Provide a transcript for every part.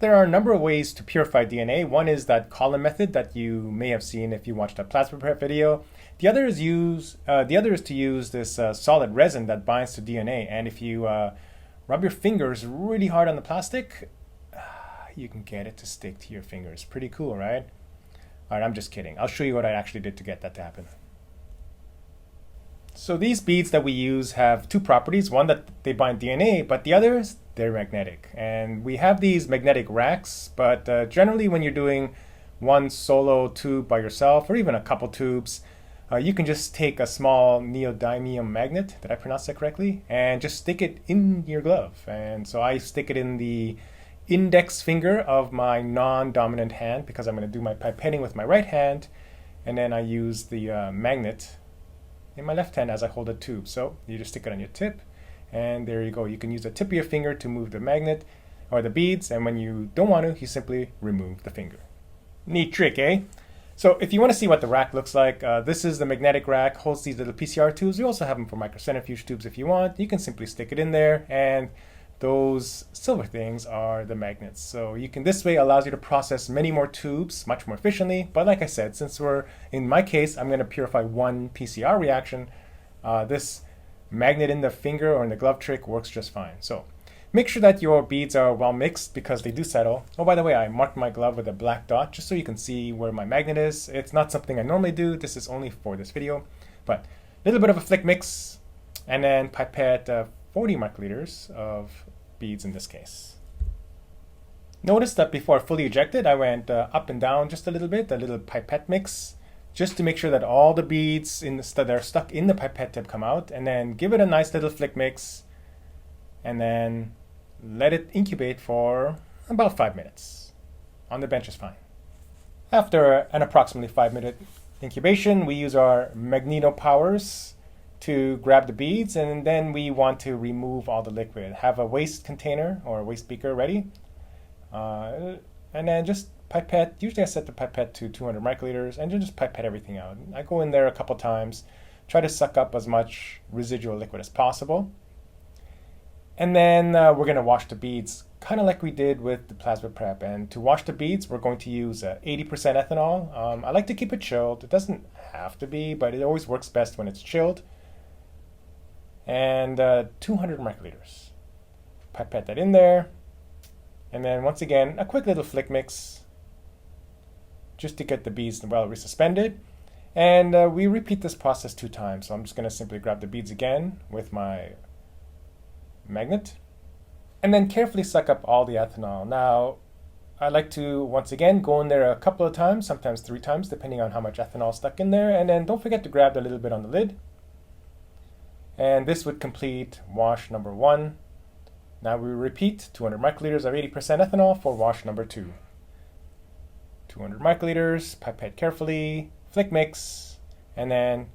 There are a number of ways to purify DNA. One is that column method that you may have seen if you watched a plasma prep video. The other is to use this solid resin that binds to DNA. And if you rub your fingers really hard on the plastic, you can get it to stick to your fingers. Pretty cool, right? All right, I'm just kidding. I'll show you what I actually did to get that to happen. So these beads that we use have two properties. One, that they bind DNA, but the other is they're magnetic. And we have these magnetic racks, but generally when you're doing one solo tube by yourself, or even a couple tubes, you can just take a small neodymium magnet, did I pronounce that correctly? And just stick it in your glove. And so I stick it in the index finger of my non-dominant hand because I'm going to do my pipetting with my right hand. And then I use the magnet in my left hand as I hold a tube. So you just stick it on your tip, and there you go. You can use the tip of your finger to move the magnet or the beads, and when you don't want to, you simply remove the finger. Neat trick, eh? So if you want to see what the rack looks like, this is the magnetic rack, holds these little PCR tubes. We also have them for microcentrifuge tubes if you want. You can simply stick it in there, and those silver things are the magnets. So you can, this way allows you to process many more tubes much more efficiently. But like I said, since in my case, I'm going to purify one PCR reaction, this magnet in the finger or in the glove trick works just fine. So make sure that your beads are well mixed because they do settle. Oh, by the way, I marked my glove with a black dot just so you can see where my magnet is. It's not something I normally do. This is only for this video, but a little bit of a flick mix, and then pipette 40 microliters of beads in this case. Notice that before I fully ejected, I went up and down just a little pipette mix, just to make sure that all the beads that are stuck in the pipette tip come out, and then give it a nice little flick mix, and then let it incubate for about 5 minutes. On the bench is fine. After an approximately 5-minute incubation, we use our magneto powers to grab the beads, and then we want to remove all the liquid. Have a waste container or a waste beaker ready, and then just pipette. Usually I set the pipette to 200 microliters and just pipette everything out. I go in there a couple times, try to suck up as much residual liquid as possible, and then we're going to wash the beads kind of like we did with the plasma prep. And to wash the beads, we're going to use 80% ethanol. I like to keep it chilled. It doesn't have to be, but it always works best when it's chilled. And 200 microliters. Pipette that in there. And then once again, a quick little flick mix just to get the beads well resuspended. And we repeat this process 2 times. So I'm just going to simply grab the beads again with my magnet and then carefully suck up all the ethanol. Now, I like to, once again, go in there a couple of times, sometimes 3 times, depending on how much ethanol is stuck in there. And then don't forget to grab a little bit on the lid. And this would complete wash number 1. Now we repeat 200 microliters of 80% ethanol for wash number 2. 200 microliters, pipette carefully, flick mix, and then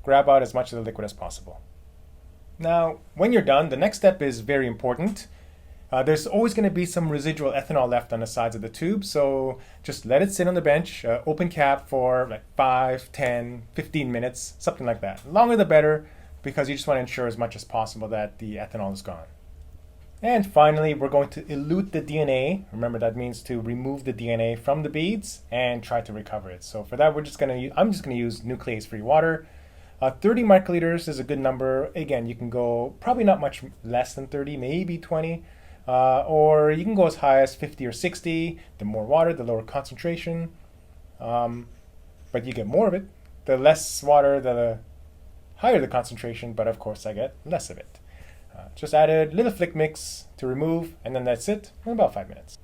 grab out as much of the liquid as possible. Now, when you're done, the next step is very important. There's always going to be some residual ethanol left on the sides of the tube, so just let it sit on the bench, open cap for like 5, 10, 15 minutes, something like that. The longer the better, because you just want to ensure as much as possible that the ethanol is gone. And finally, we're going to elute the DNA. Remember, that means to remove the DNA from the beads and try to recover it. So for that, I'm just going to use nuclease-free water. 30 microliters is a good number. Again, you can go probably not much less than 30, maybe 20. Or you can go as high as 50 or 60. The more water, the lower concentration. But you get more of it. The less water, the higher the concentration, but of course I get less of it. Just added a little flick mix to remove, and then that's it in about 5 minutes.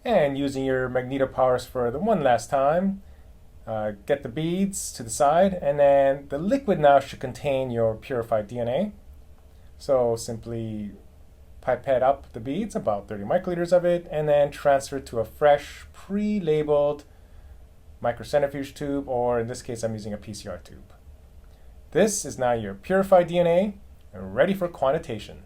And using your magneto powers for the one last time, get the beads to the side, and then the liquid now should contain your purified DNA. So simply pipette up the beads, about 30 microliters of it, and then transfer it to a fresh, pre-labeled microcentrifuge tube, or in this case I'm using a PCR tube. This is now your purified DNA, ready for quantitation.